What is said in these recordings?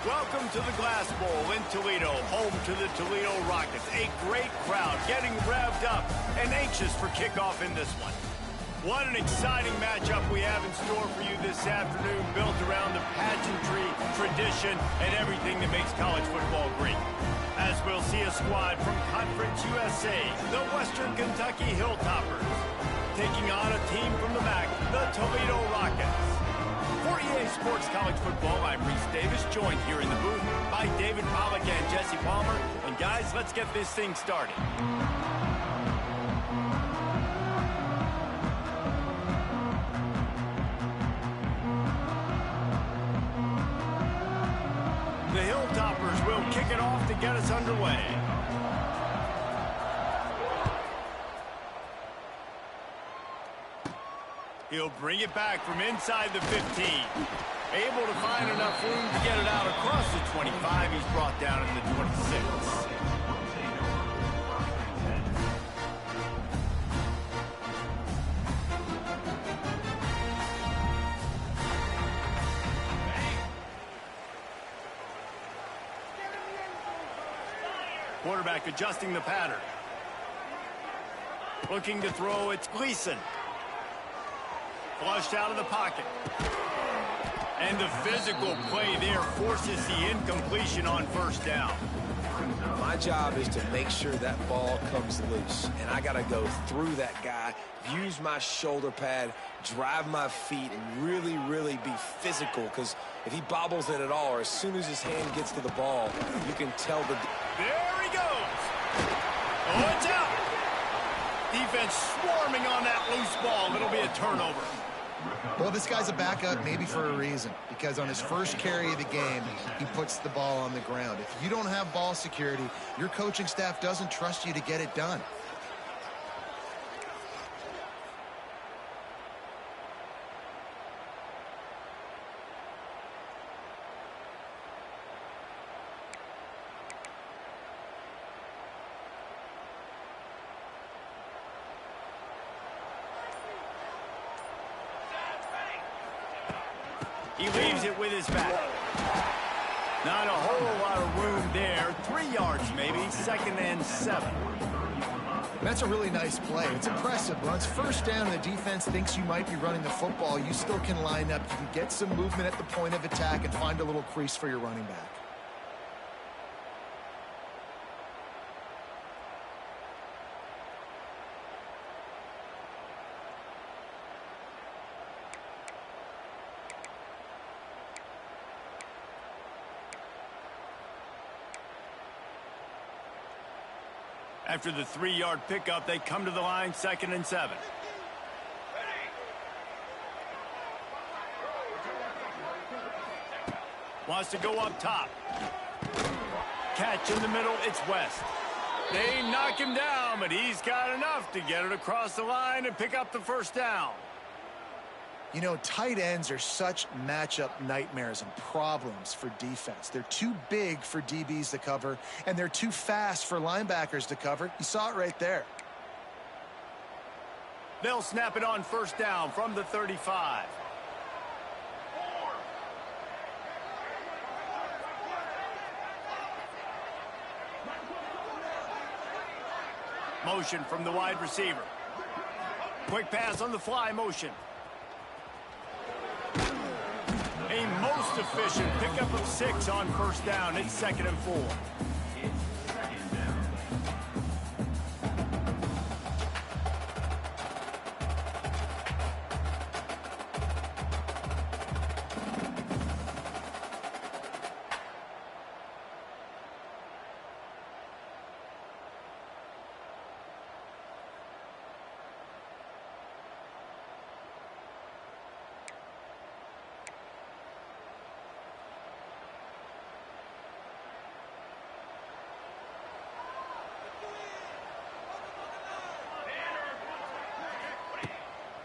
Welcome to the Glass Bowl in Toledo, home to the Toledo Rockets. A great crowd getting revved up and anxious for kickoff in this one. What an exciting matchup we have in store for you this afternoon, built around the pageantry, tradition, and everything that makes college football great. As we'll see a squad from Conference USA, the Western Kentucky Hilltoppers, taking on a team from the MAC, the Toledo Rockets. For EA Sports College Football, I'm Reese Davis, joined here in the booth by David Pollack and Jesse Palmer. And guys, let's get this thing started. The Hilltoppers will kick it off to get us underway. He'll bring it back from inside the 15. Able to find enough room to get it out across the 25. He's brought down in the 26. Quarterback adjusting the pattern. Looking to throw, it's Gleason. Flushed out of the pocket. And the physical play there forces the incompletion on first down. My job is to make sure that ball comes loose. And I got to go through that guy, use my shoulder pad, drive my feet, and really, really be physical. Because if he bobbles it at all, or as soon as his hand gets to the ball, you can tell the... There he goes. Oh, it's out. Defense swarming on that loose ball. It'll be a turnover. Well, this guy's a backup maybe for a reason, because on his first carry of the game, he puts the ball on the ground. If you don't have ball security, your coaching staff doesn't trust you to get it done. He leaves it with his back. Not a whole lot of room there. 3 yards maybe, 2nd and 7. That's a really nice play. It's impressive. When it's first down and the defense thinks you might be running the football, you still can line up. You can get some movement at the point of attack and find a little crease for your running back. After the 3-yard pickup, they come to the line, 2nd and 7. Wants to go up top. Catch in the middle, it's West. They knock him down, but he's got enough to get it across the line and pick up the first down. You know, tight ends are such matchup nightmares and problems for defense. They're too big for DBs to cover, and they're too fast for linebackers to cover. You saw it right there. They'll snap it on first down from the 35. Motion from the wide receiver. Quick pass on the fly motion. A most efficient pickup of 6 on first down. It's 2nd and 4.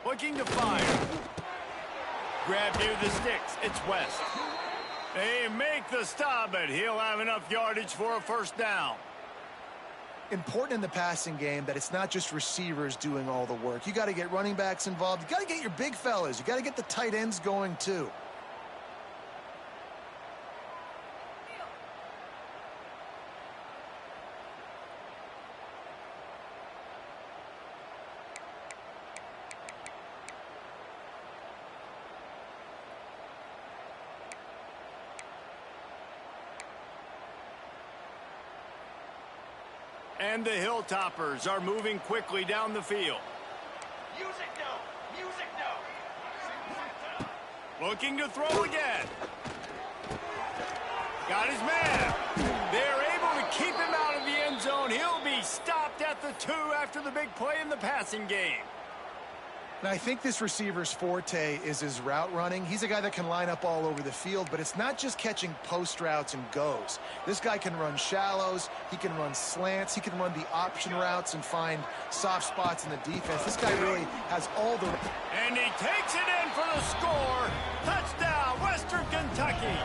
Looking to fire. Grab near the sticks. It's West. They make the stop, but he'll have enough yardage for a first down. Important in the passing game that it's not just receivers doing all the work. You got to get running backs involved. You got to get your big fellas. You got to get the tight ends going too. And the Hilltoppers are moving quickly down the field. Music no! Music no! Looking to throw again. Got his man. They're able to keep him out of the end zone. He'll be stopped at the 2 after the big play in the passing game. And I think this receiver's forte is his route running. He's a guy that can line up all over the field, but it's not just catching post routes and goes. This guy can run shallows, he can run slants, he can run the option routes and find soft spots in the defense. This guy really has all the... And he takes it in for the score. Touchdown, Western Kentucky.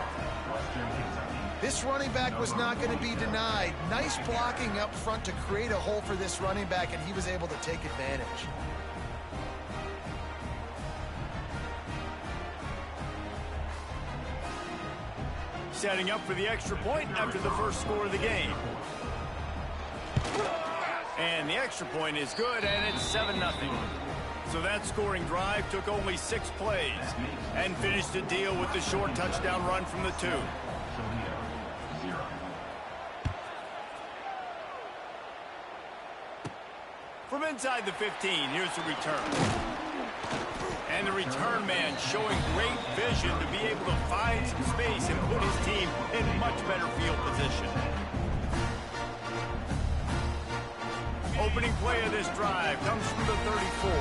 This running back was not going to be denied. Nice blocking up front to create a hole for this running back, and he was able to take advantage. Setting up for the extra point after the first score of the game. And the extra point is good, and it's 7-0. So that scoring drive took only 6 plays and finished the deal with the short touchdown run from the 2. From inside the 15, here's the return. And the return man showing great vision to be able to find some space and put his team in much better field position. Opening play of this drive comes from the 34.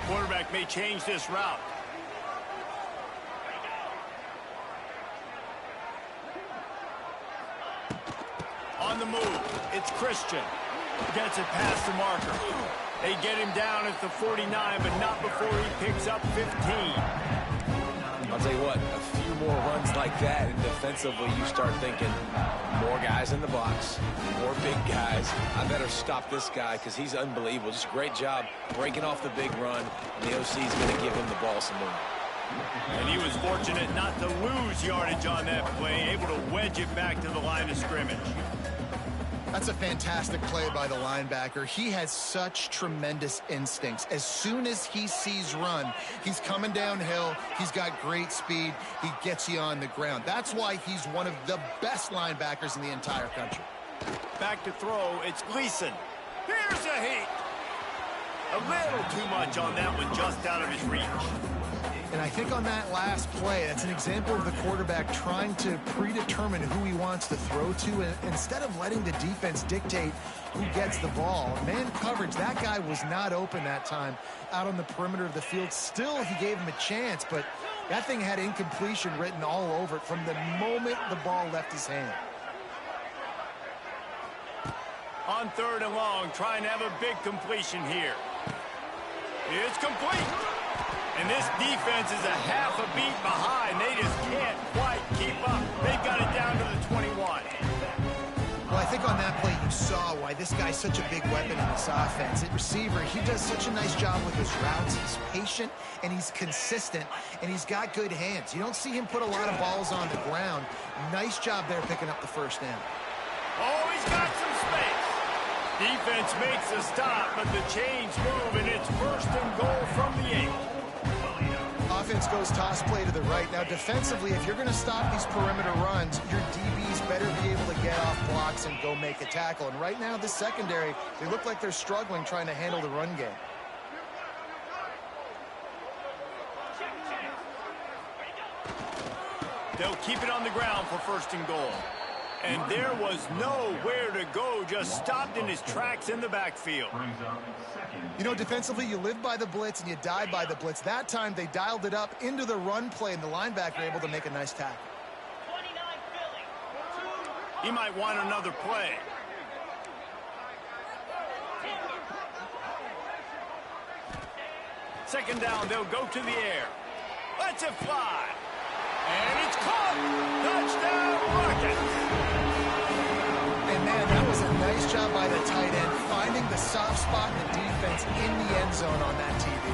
Quarterback may change this route. On the move, it's Christian. Gets it past the marker. They get him down at the 49, but not before he picks up 15. I'll tell you what, a few more runs like that, and defensively you start thinking, more guys in the box, more big guys. I better stop this guy because he's unbelievable. Just a great job breaking off the big run, and the OC is going to give him the ball some more. And he was fortunate not to lose yardage on that play, able to wedge it back to the line of scrimmage. That's a fantastic play by the linebacker. He has such tremendous instincts. As soon as he sees run, he's coming downhill. He's got great speed. He gets you on the ground. That's why he's one of the best linebackers in the entire country. Back to throw, it's Gleason. Here's a heat. A little too much on that one, just out of his reach. And I think on that last play, that's an example of the quarterback trying to predetermine who he wants to throw to, and instead of letting the defense dictate who gets the ball. Man coverage, that guy was not open that time out on the perimeter of the field. Still, he gave him a chance, but that thing had incompletion written all over it from the moment the ball left his hand. On 3rd and long, trying to have a big completion here. It's complete. And this defense is a half a beat behind. They just can't quite keep up. They've got it down to the 21. Well, I think on that play you saw why this guy's such a big weapon in this offense. At receiver, he does such a nice job with his routes. He's patient, and he's consistent, and he's got good hands. You don't see him put a lot of balls on the ground. Nice job there picking up the first down. Oh, he's got some space. Defense makes a stop, but the chains move, and it's first and goal from the 8. Offense goes toss play to the right. Now, defensively, if you're going to stop these perimeter runs, your DBs better be able to get off blocks and go make a tackle. And right now, this secondary, they look like they're struggling trying to handle the run game. They'll keep it on the ground for first and goal. And there was nowhere to go, just stopped in his tracks in the backfield. You know, defensively, you live by the blitz and you die by the blitz. That time, they dialed it up into the run play, and the linebacker able to make a nice tackle. He might want another play. Second down, they'll go to the air. Lets it fly. And it's caught. Touchdown, Rockets. And, man, that was a nice job by the tight end, finding the soft spot in the defense in the end zone on that TV.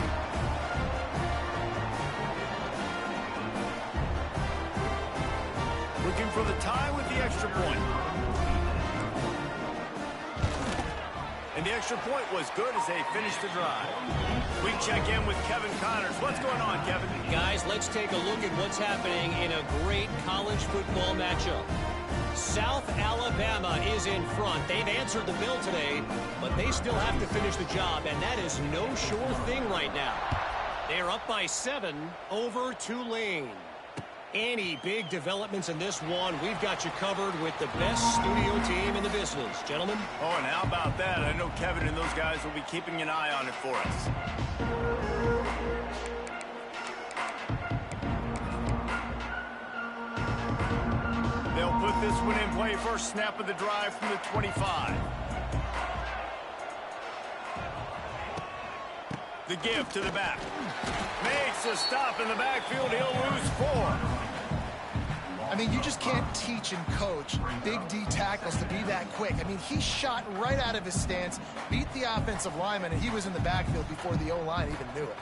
Looking for the tie with the extra point. And the extra point was good as they finished the drive. We check in with Kevin Connors. What's going on, Kevin? Guys, let's take a look at what's happening in a great college football matchup. South Alabama is in front. They've answered the bell today, but they still have to finish the job, and that is no sure thing right now. They're up by 7 over Tulane. Any big developments in this one, we've got you covered with the best studio team in the business. Gentlemen? Oh, and how about that? I know Kevin and those guys will be keeping an eye on it for us. They'll put this one in play. First snap of the drive from the 25. The give to the back. Makes a stop in the backfield. He'll lose 4. I mean, you just can't teach and coach big D tackles to be that quick. I mean, he shot right out of his stance, beat the offensive lineman, and he was in the backfield before the O-line even knew it.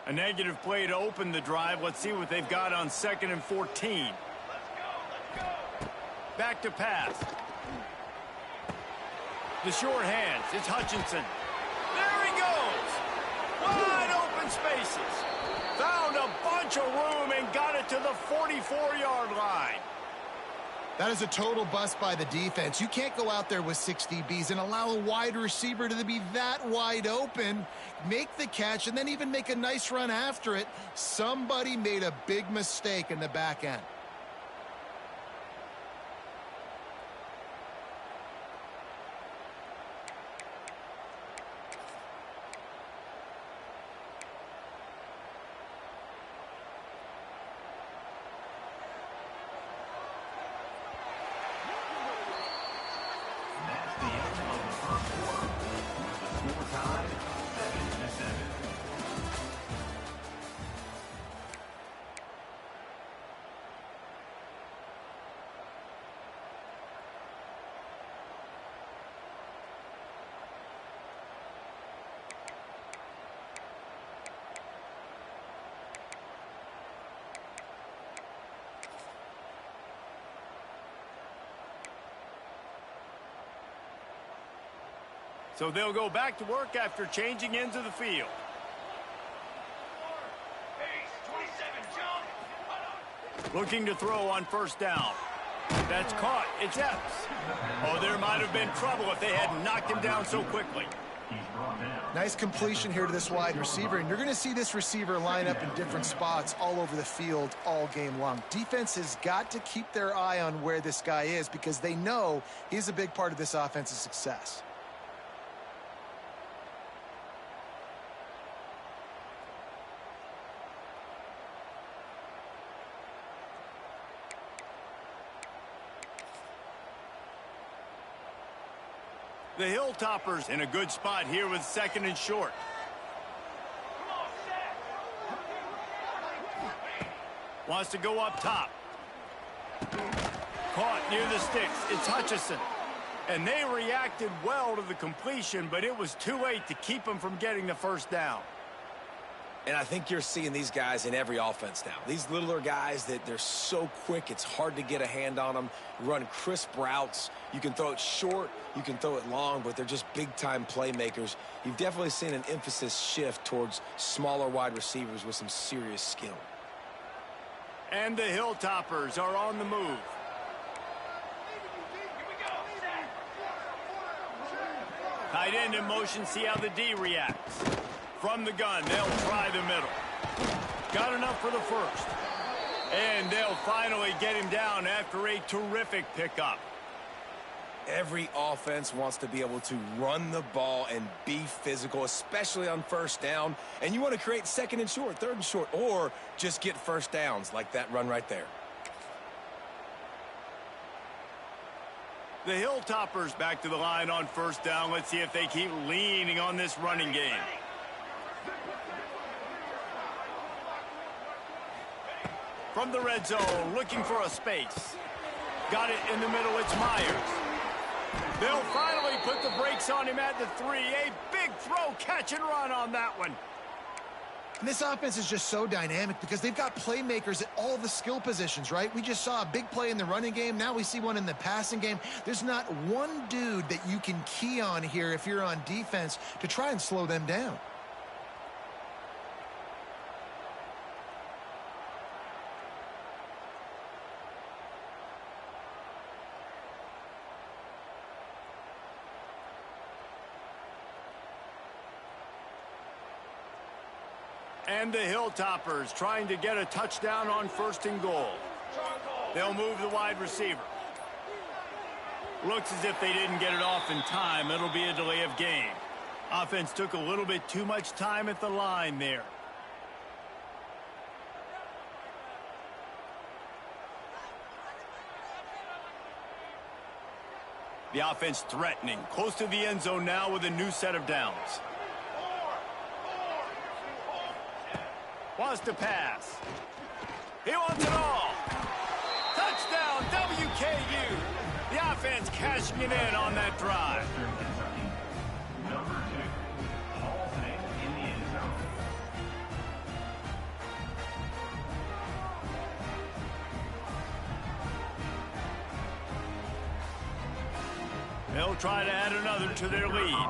A negative play to open the drive. Let's see what they've got on 2nd and 14. Let's go. Back to pass. The short hands. It's Hutchinson. There he goes. Wide open spaces. Found a bunch of room and got it to the 44-yard line. That is a total bust by the defense. You can't go out there with 6 DBs and allow a wide receiver to be that wide open, make the catch, and then even make a nice run after it. Somebody made a big mistake in the back end. So they'll go back to work after changing into the field. Base, 27, jump. Looking to throw on first down. That's caught. It's Epps. Oh, there might have been trouble if they had knocked him down so quickly. Nice completion here to this wide receiver, and you're going to see this receiver line up in different spots all over the field all game long. Defense has got to keep their eye on where this guy is because they know he's a big part of this offense's success. The Hilltoppers in a good spot here with 2nd and short. Wants to go up top. Caught near the sticks. It's Hutchison. And they reacted well to the completion, but it was too late to keep them from getting the first down. And I think you're seeing these guys in every offense now. These littler guys that they're so quick, it's hard to get a hand on them. Run crisp routes. You can throw it short, you can throw it long, but they're just big-time playmakers. You've definitely seen an emphasis shift towards smaller wide receivers with some serious skill. And the Hilltoppers are on the move. Tight end in motion, see how the D reacts. From the gun, they'll try the middle. Got enough for the first. And they'll finally get him down after a terrific pickup. Every offense wants to be able to run the ball and be physical, especially on first down. And you want to create 2nd and short, 3rd and short, or just get first downs like that run right there. The Hilltoppers back to the line on first down. Let's see if they keep leaning on this running game. From the red zone, looking for a space. Got it in the middle, it's Myers. They'll finally put the brakes on him at the 3. A big throw, catch and run on that one. And this offense is just so dynamic because they've got playmakers at all the skill positions, right? We just saw a big play in the running game. Now we see one in the passing game. There's not one dude that you can key on here if you're on defense to try and slow them down. And the Hilltoppers trying to get a touchdown on 1st and goal. They'll move the wide receiver. Looks as if they didn't get it off in time. It'll be a delay of game. Offense took a little bit too much time at the line there. The offense threatening. Close to the end zone now with a new set of downs. Wants to pass. He wants it all. Touchdown, WKU. The offense cashing it in on that drive. They'll try to add another to their lead.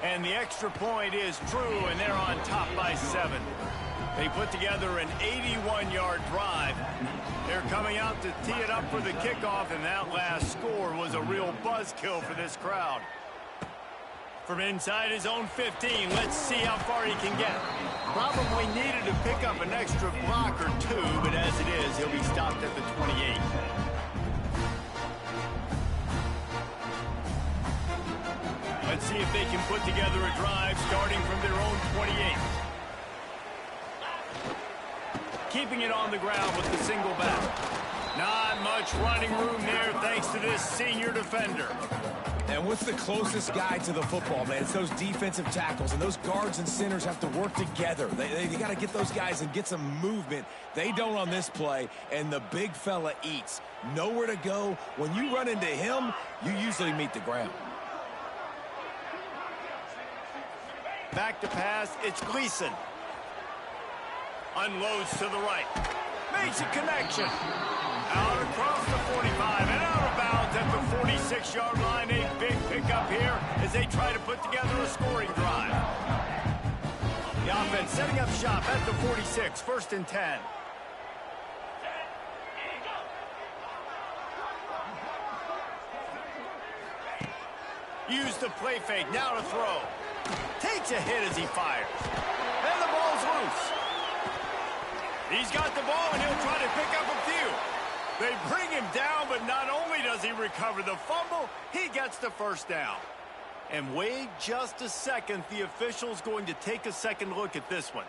And the extra point is true, and they're on top by 7. They put together an 81-yard drive. They're coming out to tee it up for the kickoff, and that last score was a real buzzkill for this crowd. From inside his own 15, let's see how far he can get. Probably needed to pick up an extra block or 2, but as it is, he'll be stopped at the 28. Let's see if they can put together a drive starting from their own 28. Keeping it on the ground with the single back. Not much running room there thanks to this senior defender. And what's the closest guy to the football, man? It's those defensive tackles, and those guards and centers have to work together. They got to get those guys and get some movement. They don't on this play, and the big fella eats. Nowhere to go. When you run into him, you usually meet the ground. Back to pass, it's Gleason. Unloads to the right. Makes a connection. Out across the 45 and out of bounds at the 46-yard line. A big pickup here as they try to put together a scoring drive. The offense setting up shop at the 46, 1st and 10. Use the play fake, now to throw. Takes a hit as he fires. And the ball's loose. He's got the ball, and he'll try to pick up a few. They bring him down, but not only does he recover the fumble, he gets the first down. And wait just a second. The official's going to take a second look at this one.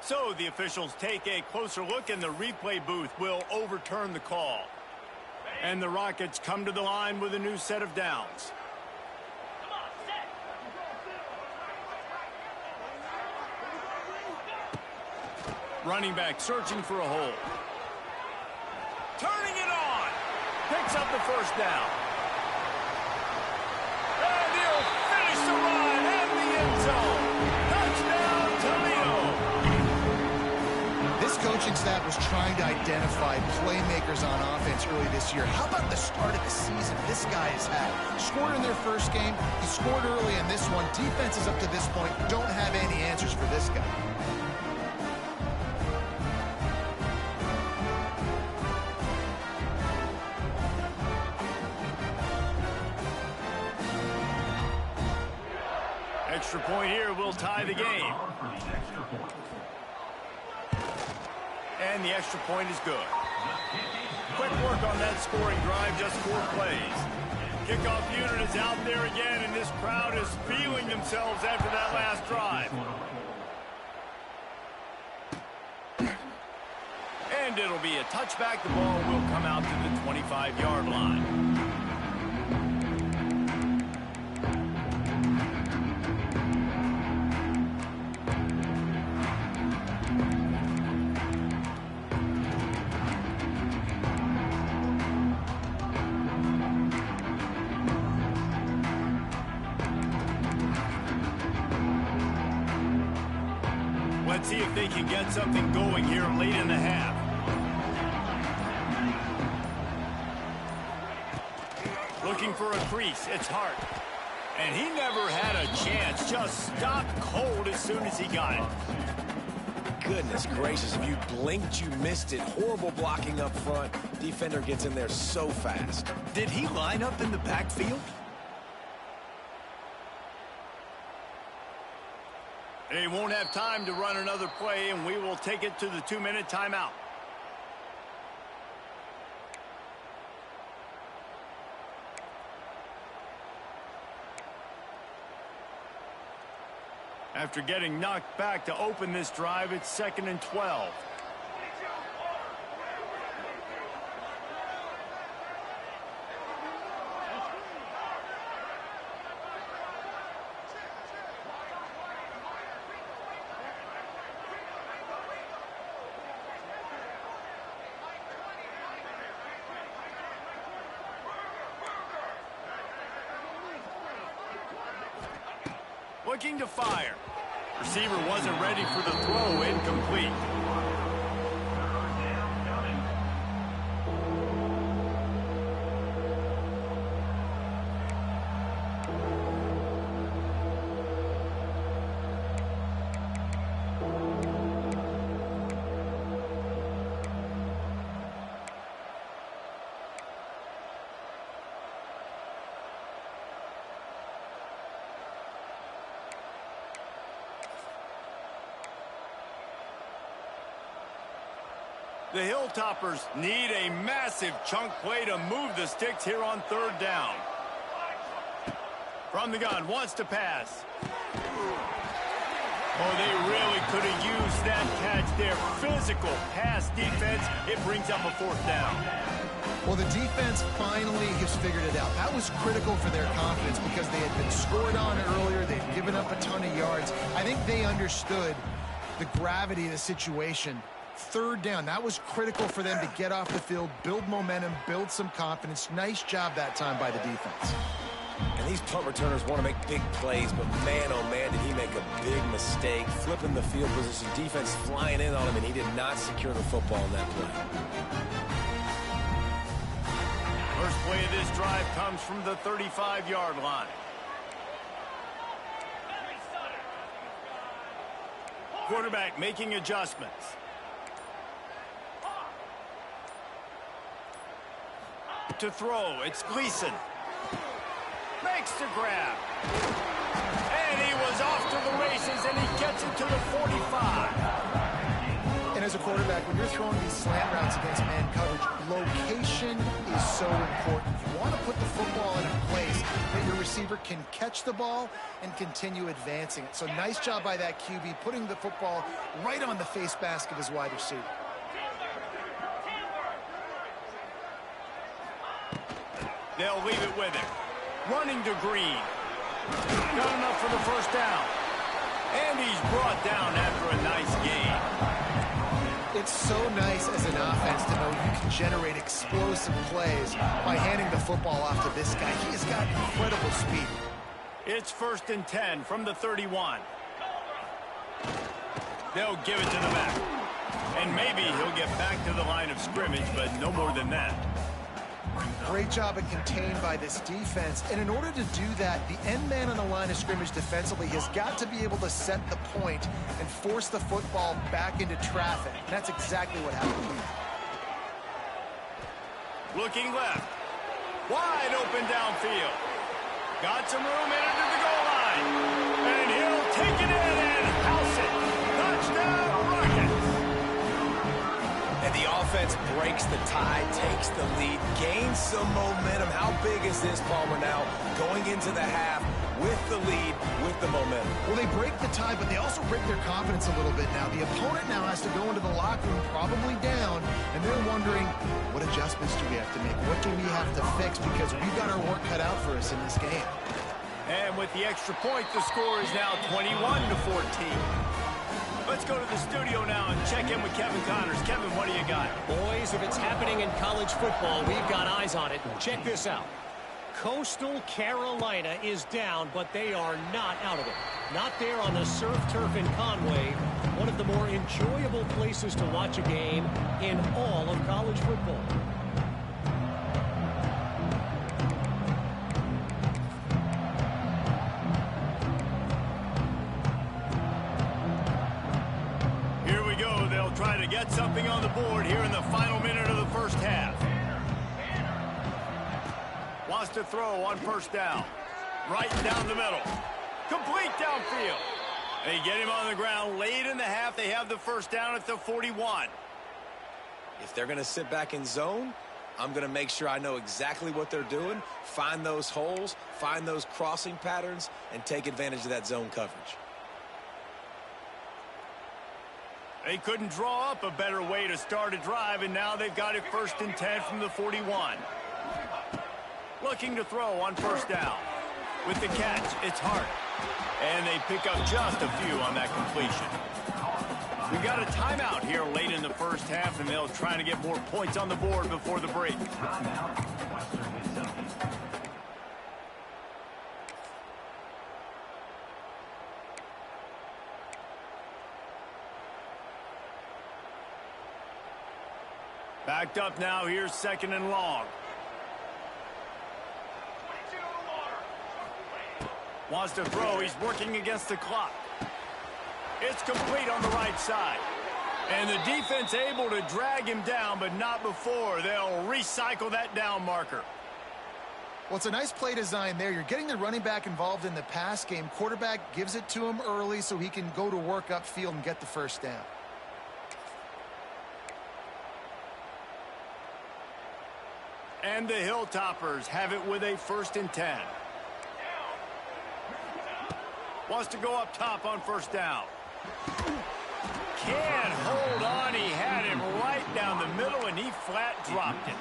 So the officials take a closer look, and the replay booth will overturn the call. And the Rockets come to the line with a new set of downs. Running back searching for a hole. Turning it on. Picks up the first down. And he'll finish the run in the end zone. Touchdown, Toledo. This coaching staff was trying to identify playmakers on offense early this year. How about the start of the season this guy has had? Scored in their first game. He scored early in this one. Defenses up to this point don't have any answers for this guy. Extra point here will tie the game. And the extra point is good. Quick work on that scoring drive, just 4 plays. Kickoff unit is out there again, and this crowd is feeling themselves after that last drive. And it'll be a touchback. The ball will come out to the 25-yard line. Let's see if they can get something going here late in the half. Looking for a crease. It's Hart. And he never had a chance. Just stopped cold as soon as he got it. Goodness gracious, if you blinked, you missed it. Horrible blocking up front. Defender gets in there so fast. Did he line up in the backfield? They won't have time to run another play, and we will take it to the 2-minute timeout. After getting knocked back to open this drive, it's 2nd and 12. Looking to fire. Receiver wasn't ready for the throw. Incomplete. The Hilltoppers need a massive chunk play to move the sticks here on 3rd down. From the gun, wants to pass. Oh, they really could have used that catch there. Physical pass defense. It brings up a 4th down. Well, the defense finally has figured it out. That was critical for their confidence because they had been scored on earlier. They'd given up a ton of yards. I think they understood the gravity of the situation. 3rd down, that was critical for them to get off the field, build momentum, build some confidence. Nice job that time by the defense. And these punt returners want to make big plays, but man, oh man, did he make a big mistake. Flipping the field position, defense flying in on him, and he did not secure the football in that play. First play of this drive comes from the 35-yard line. Quarterback making adjustments. To throw, it's Gleason. Makes the grab. And he was off to the races, and he gets it to the 45. And as a quarterback, when you're throwing these slant routes against man coverage, location is so important. You want to put the football in a place that your receiver can catch the ball and continue advancing it. So nice job by that QB, putting the football right on the face mask of his wide receiver. They'll leave it with him. Running to Green. Got enough for the first down. And he's brought down after a nice gain. It's so nice as an offense to know you can generate explosive plays by handing the football off to this guy. He has got incredible speed. It's 1st and 10 from the 31. They'll give it to the back. And maybe he'll get back to the line of scrimmage, but no more than that. Great job at contained by this defense. And in order to do that, the end man on the line of scrimmage defensively has got to be able to set the point and force the football back into traffic. And that's exactly what happened here. Looking left. Wide open downfield. Got some room in under the goal line. And he'll take it in and house it. Touchdown, Rockets. And the offense breaks the tie, takes the lead, gains some momentum. How big is this, Palmer, now going into the half with the lead, with the momentum? Well, they break the tie, but they also break their confidence a little bit now. The opponent now has to go into the locker room probably down, and they're wondering, what adjustments do we have to make? What do we have to fix? Because we've got our work cut out for us in this game. And with the extra point, the score is now 21-14. Let's go to the studio now and check in with Kevin Connors. Kevin, what do you got? Boys, if it's happening in college football, we've got eyes on it. Check this out. Coastal Carolina is down, but they are not out of it. Not there on the surf turf in Conway, one of the more enjoyable places to watch a game in all of college football. Try to get something on the board here in the final minute of the first half. Wants to throw on first down. Right down the middle. Complete downfield. They get him on the ground late in the half. They have the first down at the 41. If they're going to sit back in zone, I'm going to make sure I know exactly what they're doing, find those holes, find those crossing patterns, and take advantage of that zone coverage. They couldn't draw up a better way to start a drive, and now they've got it 1st and 10 from the 41. Looking to throw on first down. With the catch, it's Hart. And they pick up just a few on that completion. We got a timeout here late in the first half, and they'll try to get more points on the board before the break. Backed up now, here's 2nd and long. Wants to throw, he's working against the clock. It's complete on the right side. And the defense able to drag him down, but not before. They'll recycle that down marker. Well, it's a nice play design there. You're getting the running back involved in the pass game. Quarterback gives it to him early so he can go to work upfield and get the first down. And the Hilltoppers have it with a 1st and 10. Wants to go up top on first down. Can't hold on. He had him right down the middle, and he flat dropped it.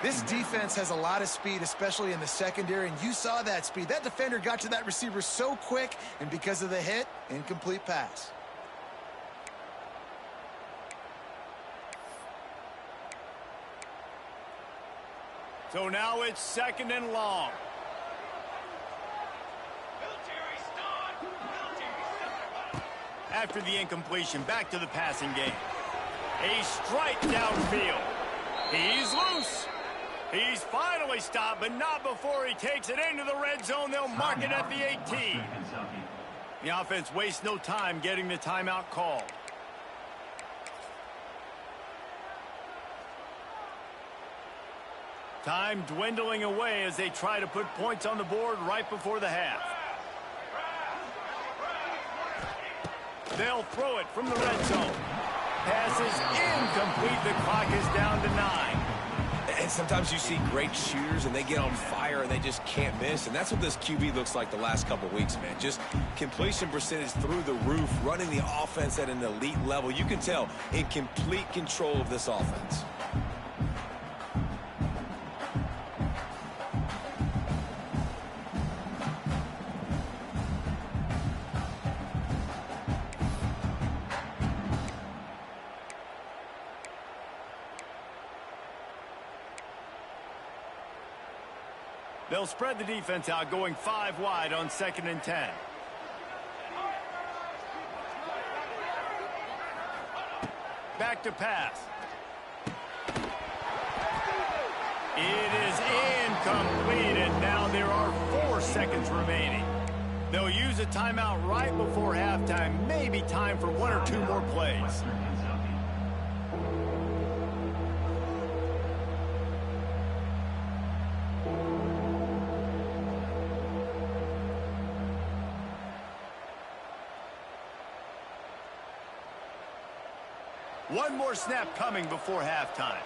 This defense has a lot of speed, especially in the secondary, and you saw that speed. That defender got to that receiver so quick, and because of the hit, incomplete pass. So now it's 2nd and long. After the incompletion, back to the passing game. A strike downfield. He's loose. He's finally stopped, but not before he takes it into the red zone. They'll mark it at the 18. The offense wastes no time getting the timeout called. Time dwindling away as they try to put points on the board right before the half. They'll throw it from the red zone. Pass is incomplete. The clock is down to 9. And sometimes you see great shooters and they get on fire and they just can't miss. And that's what this QB looks like the last couple weeks, man. Just completion percentage through the roof, running the offense at an elite level. You can tell in complete control of this offense. They'll spread the defense out, going 5 wide on 2nd and 10. Back to pass. It is incomplete, and now there are 4 seconds remaining. They'll use a timeout right before halftime. Maybe time for 1 or 2 more plays. One more snap coming before halftime.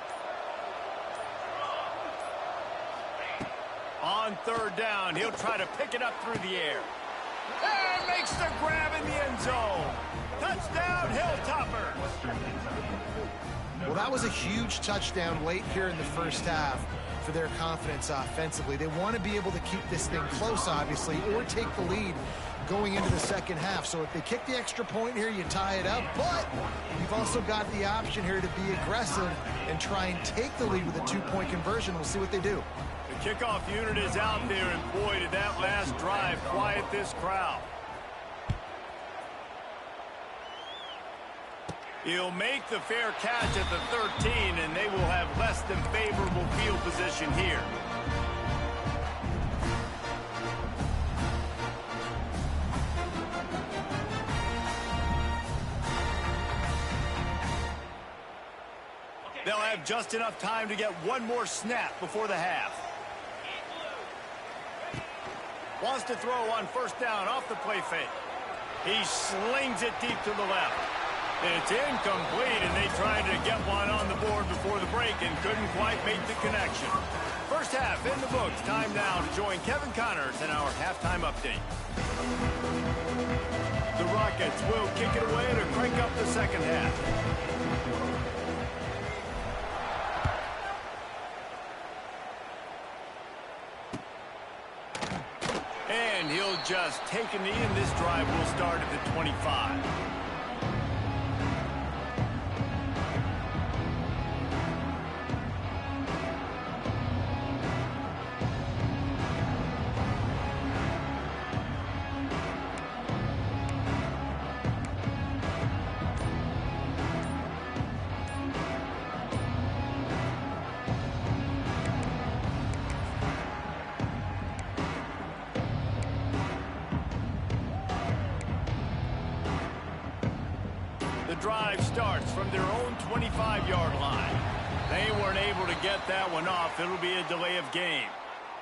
On 3rd down, he'll try to pick it up through the air. And makes the grab in the end zone. Touchdown, Hilltoppers. Well, that was a huge touchdown late here in the first half for their confidence offensively. They want to be able to keep this thing close, obviously, or take the lead going into the second half. So if they kick the extra point here, you tie it up. But you've also got the option here to be aggressive and try and take the lead with a 2-point conversion. We'll see what they do. The kickoff unit is out there, and boy, did that last drive quiet this crowd. He'll make the fair catch at the 13, and they will have less than favorable field position here. They'll have just enough time to get one more snap before the half. Wants to throw on 1st down off the play fake. He slings it deep to the left. It's incomplete, and they tried to get one on the board before the break and couldn't quite make the connection. First half in the books. Time now to join Kevin Connors in our halftime update. The Rockets will kick it away to crank up the second half. And he'll just take a knee, and this drive will start at the 25. The drive starts from their own 25-yard line. They weren't able to get that one off. It'll be a delay of game.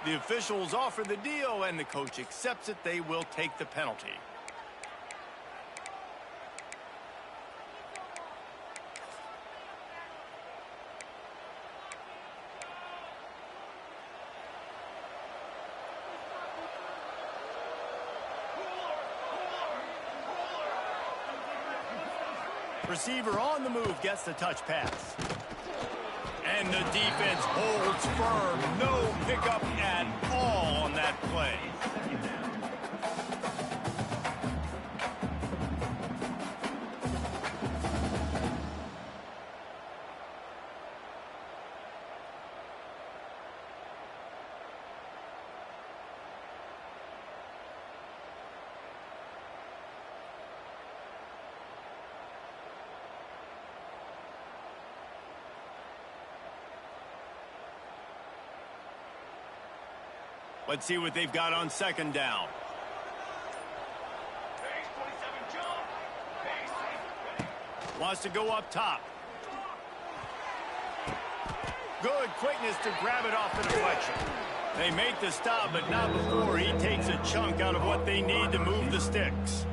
The officials offer the deal, and the coach accepts it. They will take the penalty. Receiver on the move gets the touch pass. And the defense holds firm. No pickup at all on that play. Let's see what they've got on 2nd down. Wants to go up top. Good quickness to grab it off the deflection. They make the stop, but not before he takes a chunk out of what they need to move the sticks.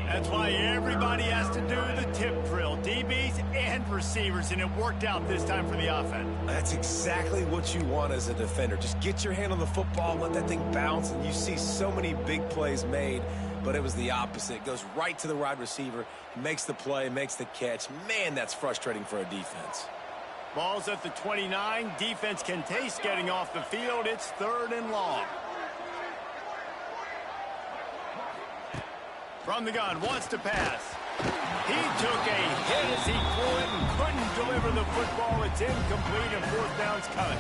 That's why everybody has to do the tip drill, DBs and receivers, and it worked out this time for the offense. That's exactly what you want as a defender. Just get your hand on the football, let that thing bounce, and you see so many big plays made, but it was the opposite. It goes right to the wide receiver, makes the play, makes the catch. Man, that's frustrating for a defense. Ball's at the 29. Defense can taste getting off the field. It's 3rd and long. From the gun, wants to pass. He took a hit as he threw it and couldn't deliver the football. It's incomplete and 4th down's coming.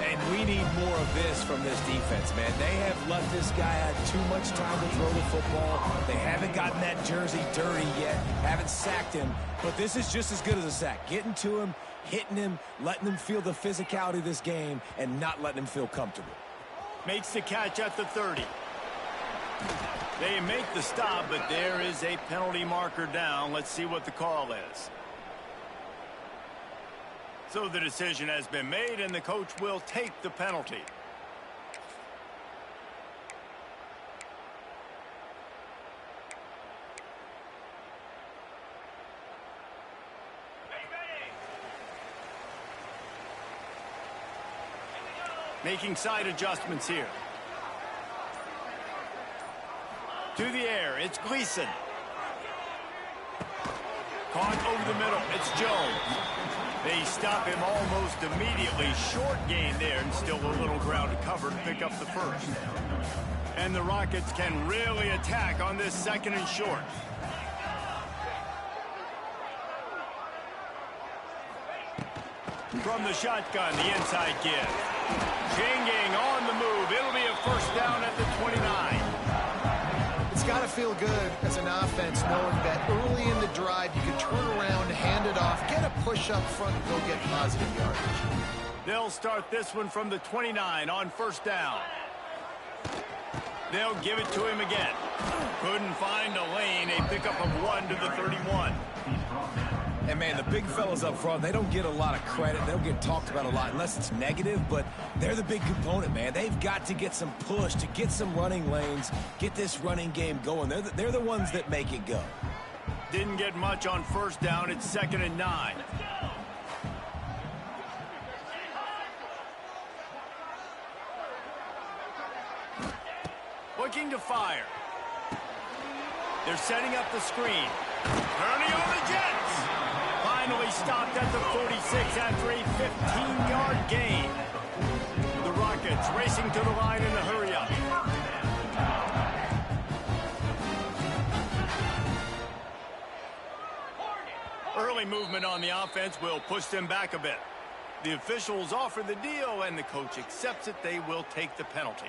And we need more of this from this defense, man. They have let this guy have too much time to throw the football. They haven't gotten that jersey dirty yet, haven't sacked him. But this is just as good as a sack. Getting to him, hitting him, letting him feel the physicality of this game, and not letting him feel comfortable. Makes the catch at the 30. They make the stop, but there is a penalty marker down. Let's see what the call is. So the decision has been made, and the coach will take the penalty. Making side adjustments here. To the air, it's Gleason. Caught over the middle, it's Jones. They stop him almost immediately. Short gain there, and still a little ground to cover to pick up the first. And the Rockets can really attack on this 2nd and short. From the shotgun, the inside give. Chinging on the move. It'll be a 1st down at the 29. It's got to feel good as an offense knowing that early in the drive you can turn around, hand it off, get a push up front, and go get positive yardage. They'll start this one from the 29 on 1st down. They'll give it to him again. Couldn't find a lane. A pickup of 1 to the 31. And, man, the big fellas up front, they don't get a lot of credit. They don't get talked about a lot unless it's negative, but they're the big component, man. They've got to get some push, to get some running lanes, get this running game going. They're the ones that make it go. Didn't get much on 1st down. It's 2nd and 9. Looking to fire. They're setting up the screen. Turning on the Jets. Finally stopped at the 46 after a 15-yard gain. The Rockets racing to the line in a hurry-up. Early movement on the offense will push them back a bit. The officials offer the deal, and the coach accepts it. They will take the penalty.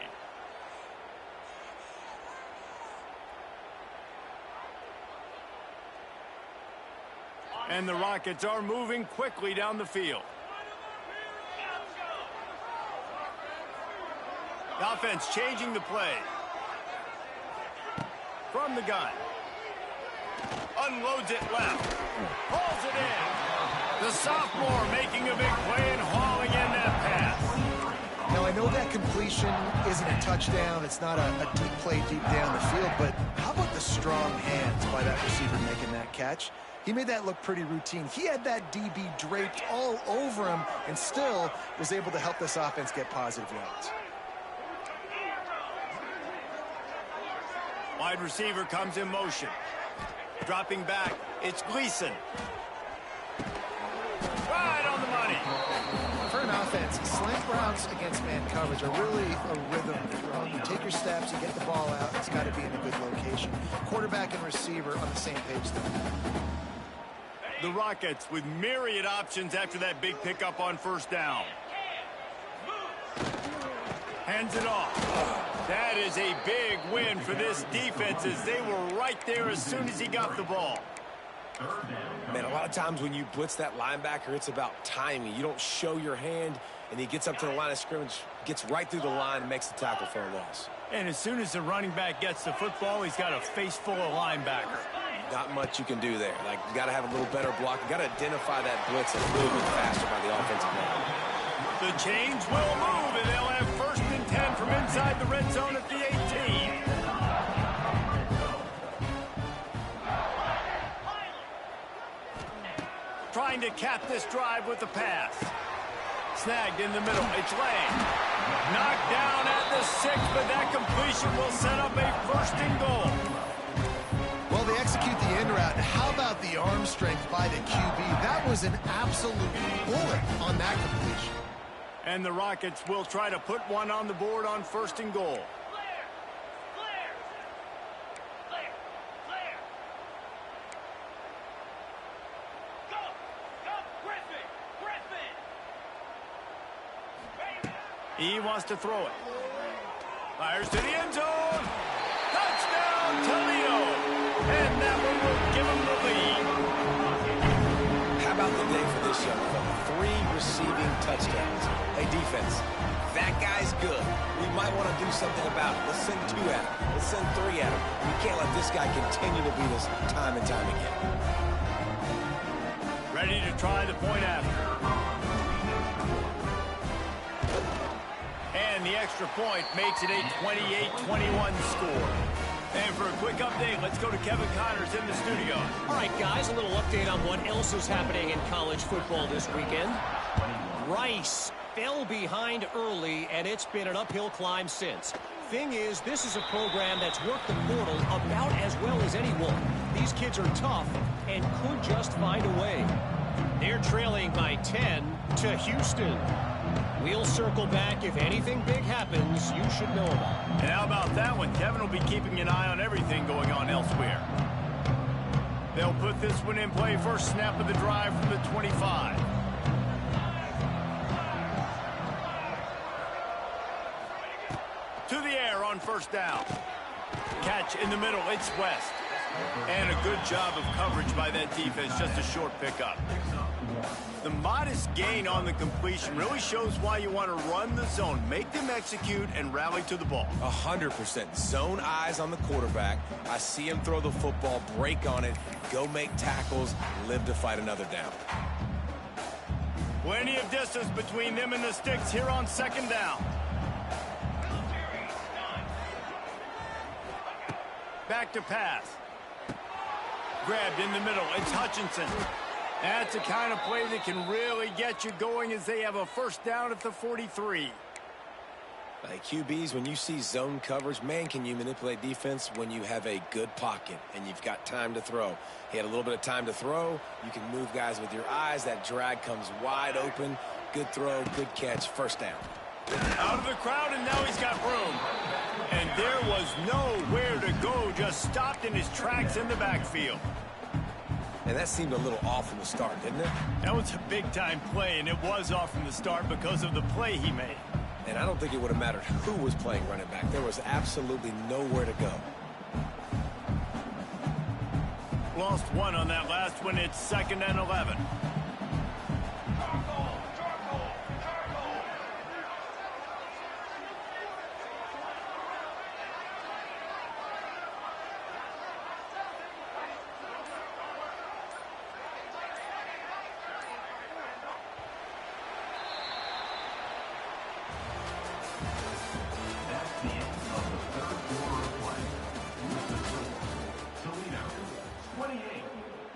And the Rockets are moving quickly down the field. The offense changing the play. From the gun. Unloads it left. Hauls it in. The sophomore making a big play and hauling in that pass. Now, I know that completion isn't a touchdown. It's not a deep play deep down the field, but how about the strong hands by that receiver making that catch? He made that look pretty routine. He had that DB draped all over him and still was able to help this offense get positive yards. Wide receiver comes in motion. Dropping back, it's Gleason. Right on the money. For an offense, slant routes against man coverage are really a rhythm throw. You take your steps, you get the ball out, it's got to be in a good location. Quarterback and receiver on the same page there. The Rockets with myriad options after that big pickup on 1st down. Hands it off. That is a big win for this defense as they were right there as soon as he got the ball. Man, a lot of times when you blitz that linebacker, it's about timing. You don't show your hand, and he gets up to the line of scrimmage, gets right through the line, and makes the tackle for a loss. And as soon as the running back gets the football, he's got a face full of linebacker. Not much you can do there. Like, you got to have a little better block. You got to identify that blitz a little bit faster by the offensive line. The chains will move, and they'll have 1st and 10 from inside the red zone at the 18. trying to cap this drive with the pass. Snagged in the middle. It's Lang. Knocked down at the 6, but that completion will set up a first and goal. Well, they execute the end route. How about the arm strength by the QB? That was an absolute bullet on that completion. And the Rockets will try to put one on the board on first and goal. He wants to throw it. Fires to the end zone. Touchdown, Toledo. And that one will give him the lead. How about the day for this young fella? 3 receiving touchdowns. Hey, defense, that guy's good. We might want to do something about it. Let's send 2 at him. Let's send 3 at him. We can't let this guy continue to beat us time and time again. Ready to try the point after. And the extra point makes it a 28-21 score. And for a quick update, let's go to Kevin Connors in the studio. All right, guys, a little update on what else is happening in college football this weekend. Rice fell behind early, and it's been an uphill climb since. Thing is, this is a program that's worked the portal about as well as anyone. These kids are tough and could just find a way. They're trailing by 10 to Houston. We'll circle back. If anything big happens, you should know about it. And how about that one? Kevin will be keeping an eye on everything going on elsewhere. They'll put this one in play. First snap of the drive from the 25. To the air on first down. Catch in the middle. It's West. And a good job of coverage by that defense. Just a short pickup. The modest gain on the completion really shows why you want to run the zone. Make them execute and rally to the ball. 100%. Zone eyes on the quarterback. I see him throw the football, break on it, go make tackles, live to fight another down. Plenty of distance between them and the sticks here on second down. Back to pass. Grabbed in the middle. It's Hutchinson. That's the kind of play that can really get you going as they have a first down at the 43. Like QBs, when you see zone coverage, man, can you manipulate defense when you have a good pocket and you've got time to throw. He had a little bit of time to throw. You can move guys with your eyes. That drag comes wide open. Good throw, good catch, first down. Out of the crowd, and now he's got room. And there was nowhere to go, just stopped in his tracks in the backfield. And that seemed a little off from the start, didn't it? That was a big-time play, and it was off from the start because of the play he made. And I don't think it would have mattered who was playing running back. There was absolutely nowhere to go. Lost one on that last one. It's 2nd and 11. Toledo, 28.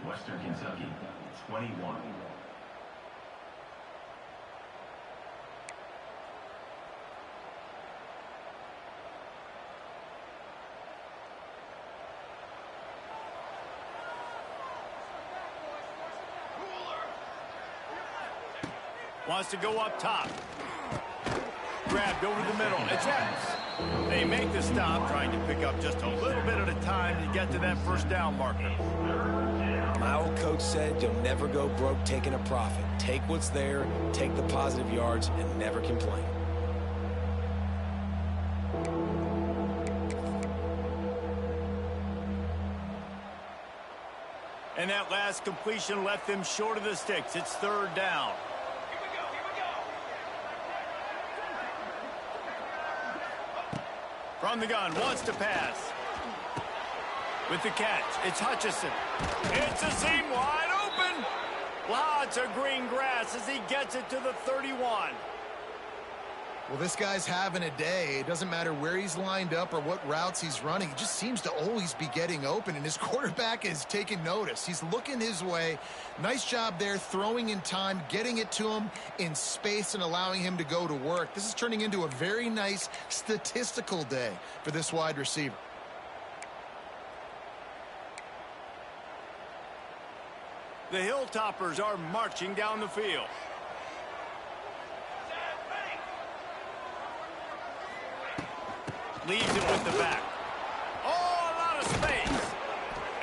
Western Kentucky, 21. Wants to go up top. Grabbed over the middle. It's Epps. They make the stop, trying to pick up just a little bit at a time to get to that first down marker. My old coach said you'll never go broke taking a profit. Take what's there, take the positive yards, and never complain. And that last completion left them short of the sticks. It's 3rd down. From the gun, wants to pass. With the catch, it's Hutchinson. It's a seam wide open. Lots of green grass as he gets it to the 31. Well, this guy's having a day. It doesn't matter where he's lined up or what routes he's running. He just seems to always be getting open, and his quarterback is taking notice. He's looking his way. Nice job there, throwing in time, getting it to him in space and allowing him to go to work. This is turning into a very nice statistical day for this wide receiver. The Hilltoppers are marching down the field. Leaves it with the back. Oh, a lot of space.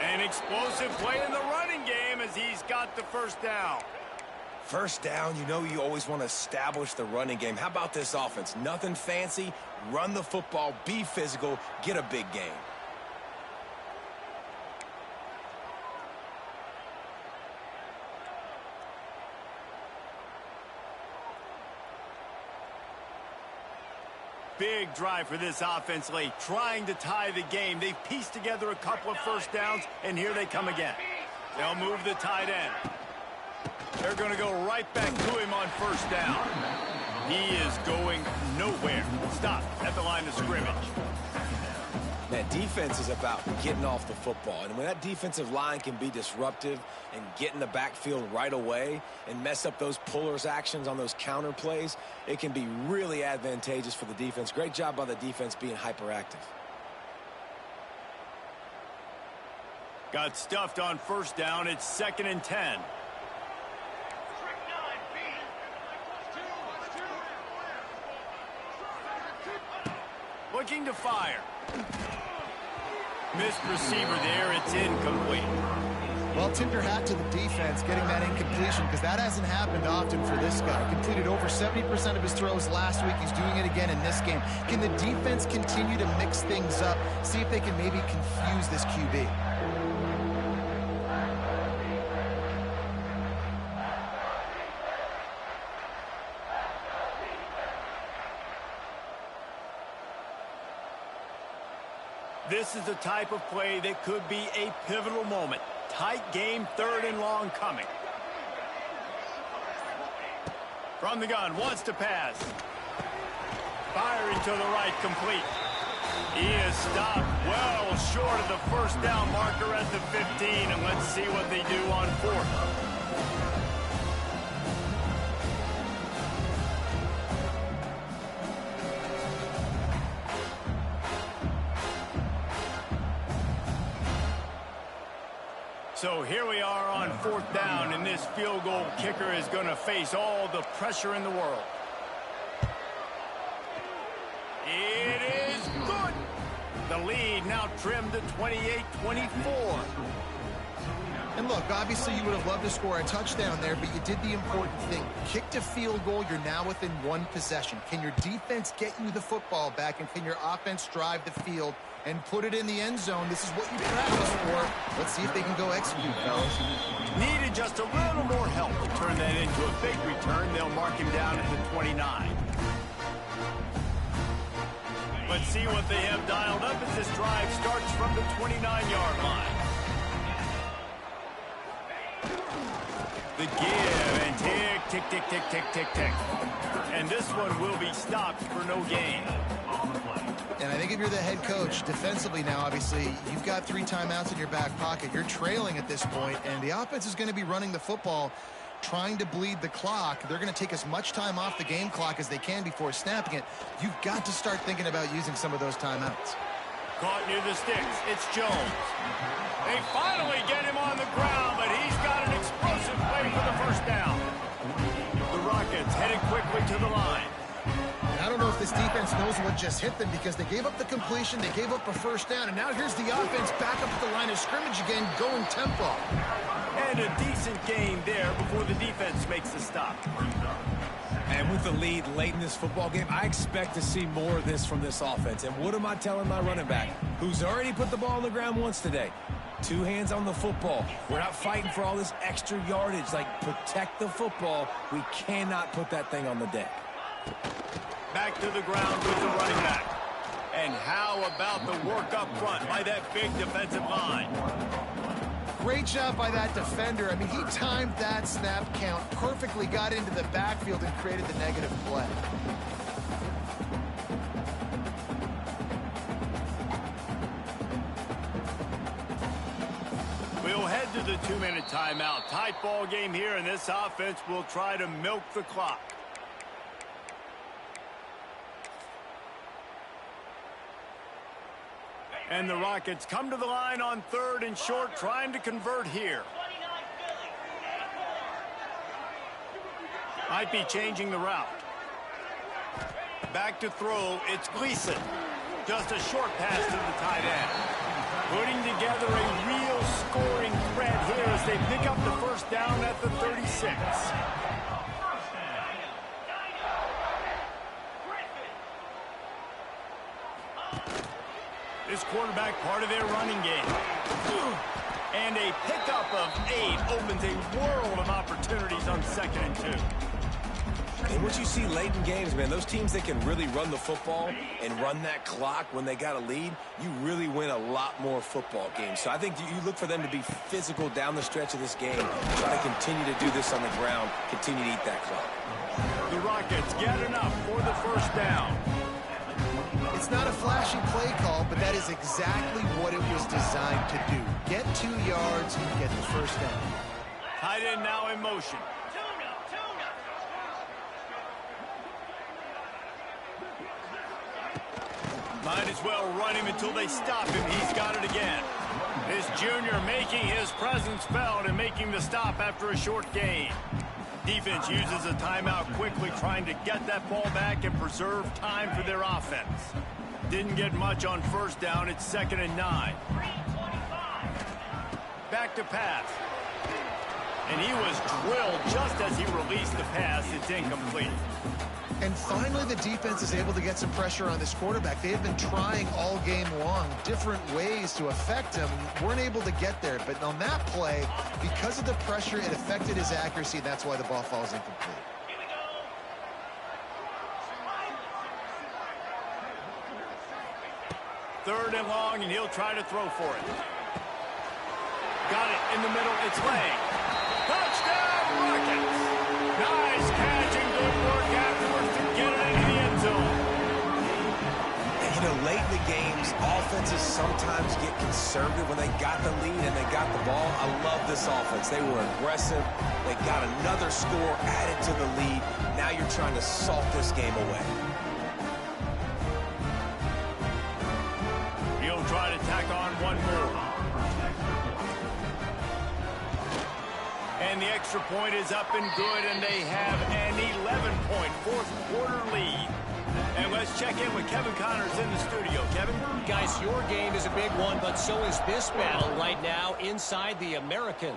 An explosive play in the running game as he's got the first down. First down, you know you always want to establish the running game. How about this offense? Nothing fancy. Run the football, be physical, get a big gain. Big drive for this offense late, trying to tie the game. They've pieced together a couple of first downs, and here they come again. They'll move the tight end. They're going to go right back to him on first down. He is going nowhere. Stop at the line of scrimmage. That defense is about getting off the football. And when that defensive line can be disruptive and get in the backfield right away and mess up those pullers actions on those counter plays, it can be really advantageous for the defense. Great job by the defense being hyperactive. Got stuffed on first down. It's 2nd and 10. Looking to fire. Missed receiver there. It's incomplete. Well, tip your hat to the defense getting that incompletion, because that hasn't happened often for this guy. Completed over 70% of his throws last week. He's doing it again in this game. Can the defense continue to mix things up, see if they can maybe confuse this QB? This is the type of play that could be a pivotal moment. Tight game, 3rd and long coming. From the gun, wants to pass. Firing to the right, complete. He is stopped well short of the first down marker at the 15, and let's see what they do on 4th. So here we are on 4th down, and this field goal kicker is going to face all the pressure in the world. It is good. The lead now trimmed to 28-24. And look, obviously you would have loved to score a touchdown there, but you did the important thing. Kicked a field goal, you're now within one possession. Can your defense get you the football back, and can your offense drive the field and put it in the end zone? This is what you practice for. Let's see if they can go execute, fellas. Needed just a little more help to turn that into a big return. They'll mark him down at the 29. Let's see what they have dialed up as this drive starts from the 29-yard line. The give and tick, tick, tick, tick, tick, tick, tick. And this one will be stopped for no gain. And I think if you're the head coach, defensively now, obviously, you've got 3 timeouts in your back pocket. You're trailing at this point, and the offense is going to be running the football, trying to bleed the clock. They're going to take as much time off the game clock as they can before snapping it. You've got to start thinking about using some of those timeouts. Caught near the sticks. It's Jones. They finally get him on the ground, but he's got an explosive play for the first down. The Rockets headed quickly to the line. I don't know if this defense knows what just hit them, because they gave up the completion, they gave up a first down, and now here's the offense back up at the line of scrimmage again, going tempo. And a decent gain there before the defense makes the stop. And with the lead late in this football game, I expect to see more of this from this offense. And what am I telling my running back, who's already put the ball on the ground once today? 2 hands on the football. We're not fighting for all this extra yardage. Like, protect the football. We cannot put that thing on the deck. Back to the ground with the running back. And how about the work up front by that big defensive line? Great job by that defender. I mean, he timed that snap count perfectly, got into the backfield and created the negative play. They'll head to the 2-minute timeout. Tight ball game here, and this offense will try to milk the clock. And the Rockets come to the line on 3rd and short, trying to convert here. Might be changing the route. Back to throw, it's Gleason. Just a short pass to the tight end. Putting together a real scoring threat here as they pick up the first down at the 36. This quarterback part of their running game. And a pickup of 8 opens a world of opportunities on 2nd and 2. And what you see late in games, man, those teams that can really run the football and run that clock when they got a lead, you really win a lot more football games. So I think you look for them to be physical down the stretch of this game, try to continue to do this on the ground, continue to eat that clock. The Rockets get enough for the first down. It's not a flashy play call, but that is exactly what it was designed to do. Get 2 yards and get the first down. Tight end now in motion. Might as well run him until they stop him. He's got it again. This junior making his presence felt and making the stop after a short gain. Defense uses a timeout quickly, trying to get that ball back and preserve time for their offense. Didn't get much on first down. It's 2nd and 9. Back to pass. And he was drilled just as he released the pass. It's incomplete. And finally, the defense is able to get some pressure on this quarterback. They have been trying all game long different ways to affect him. Weren't able to get there. But on that play, because of the pressure, it affected his accuracy. That's why the ball falls incomplete. Third and long, and he'll try to throw for it. Got it in the middle. It's Lang. Touchdown, Rockets! Nice catch and good work afterwards to get it into the end zone. And, you know, late in the games, offenses sometimes get conservative when they got the lead and they got the ball. I love this offense. They were aggressive. They got another score added to the lead. Now you're trying to salt this game away. He'll try to tack on one more. And the extra point is up and good, and they have an 11-point fourth-quarter lead. And let's check in with Kevin Connors in the studio. Kevin? Guys, your game is a big one, but so is this battle right now inside the American.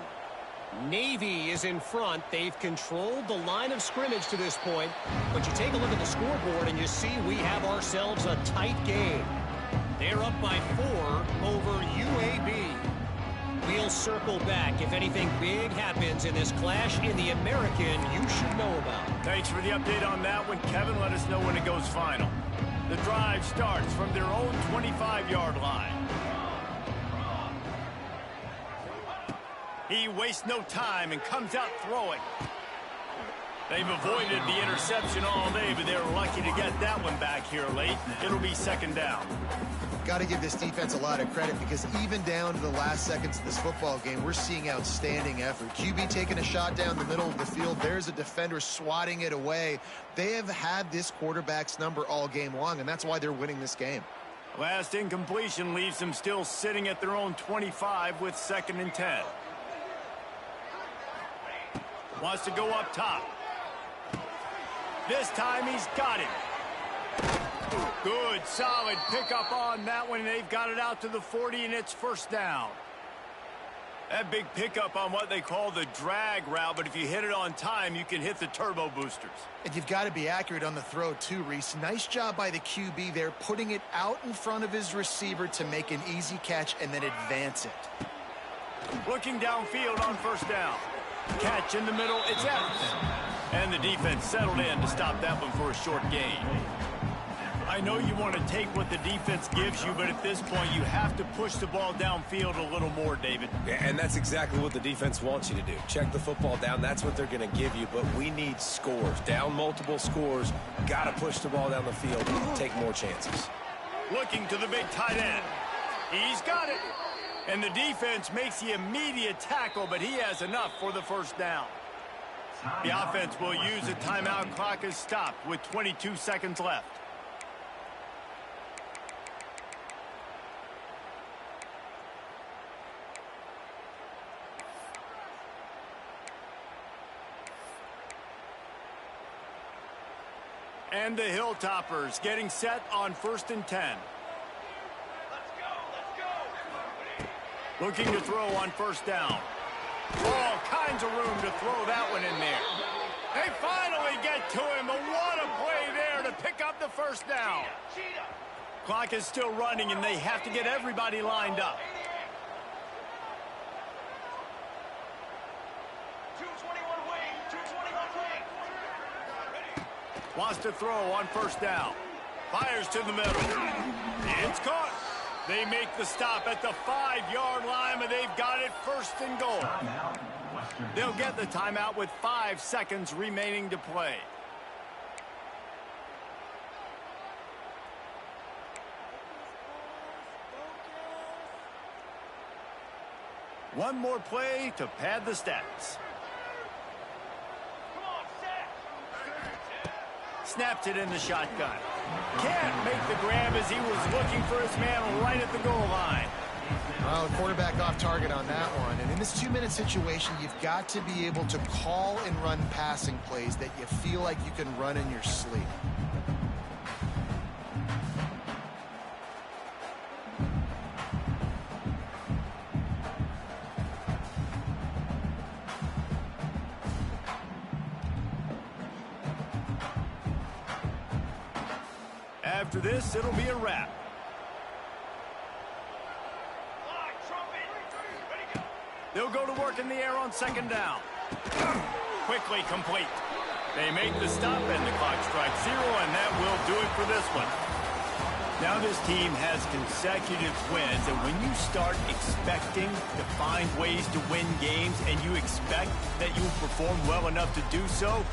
Navy is in front. They've controlled the line of scrimmage to this point. But you take a look at the scoreboard, and you see we have ourselves a tight game. They're up by 4 over UAB. We'll circle back. If anything big happens in this clash in the American, you should know about. Thanks for the update on that one, Kevin. Let us know when it goes final. The drive starts from their own 25-yard line. He wastes no time and comes out throwing. They've avoided the interception all day, but they're lucky to get that one back here late. It'll be 2nd down. Got to give this defense a lot of credit, because even down to the last seconds of this football game, we're seeing outstanding effort. QB taking a shot down the middle of the field. There's a defender swatting it away. They have had this quarterback's number all game long, and that's why they're winning this game. Last incompletion leaves them still sitting at their own 25 with 2nd and 10. Wants to go up top. This time he's got it. Good, solid pickup on that one. They've got it out to the 40, and it's 1st down. That big pickup on what they call the drag route, but if you hit it on time, you can hit the turbo boosters. And you've got to be accurate on the throw too, Reese. Nice job by the QB there, putting it out in front of his receiver to make an easy catch and then advance it. Looking downfield on 1st down. Catch in the middle, it's Evans. And the defense settled in to stop that one for a short gain. I know you want to take what the defense gives you, but at this point, you have to push the ball downfield a little more, David. Yeah, and that's exactly what the defense wants you to do. Check the football down. That's what they're going to give you, but we need scores. Down multiple scores, got to push the ball down the field, take more chances. Looking to the big tight end. He's got it. And the defense makes the immediate tackle, but he has enough for the first down. The offense will use a timeout. Clock is stopped with 22 seconds left. And the Hilltoppers getting set on 1st and 10. Looking to throw on 1st down. All kinds of room to throw that one in there. They finally get to him, but what a play there to pick up the 1st down. Clock is still running, and they have to get everybody lined up. 221 wing, 221 wing. Wants to throw on 1st down. Fires to the middle. It's caught. They make the stop at the 5-yard line, but they've got it 1st and goal. They'll get the timeout with 5 seconds remaining to play. One more play to pad the stats. Snapped it in the shotgun. Can't make the grab as he was looking for his man right at the goal line. Well, the quarterback off target on that one. And in this 2-minute situation, you've got to be able to call and run passing plays that you feel like you can run in your sleep. After this, it'll be a wrap. They'll go to work in the air on 2nd down. Quickly complete. They make the stop, and the clock strikes 0, and that will do it for this one. Now this team has consecutive wins, and when you start expecting to find ways to win games and you expect that you will perform well enough to do so,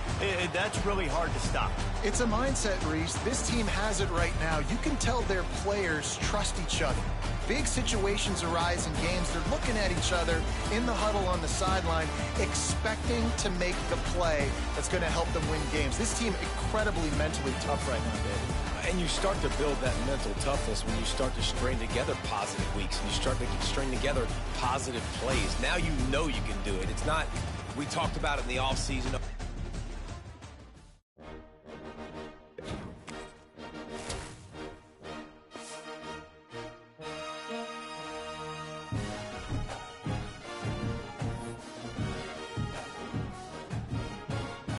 that's really hard to stop. It's a mindset, Reese. This team has it right now. You can tell their players trust each other. Big situations arise in games. They're looking at each other in the huddle on the sideline, expecting to make the play that's going to help them win games. This team incredibly mentally tough right now, David. And you start to build that mental toughness when you start to string together positive weeks and you start to string together positive plays. Now you know you can do it. It's not, we talked about it in the offseason.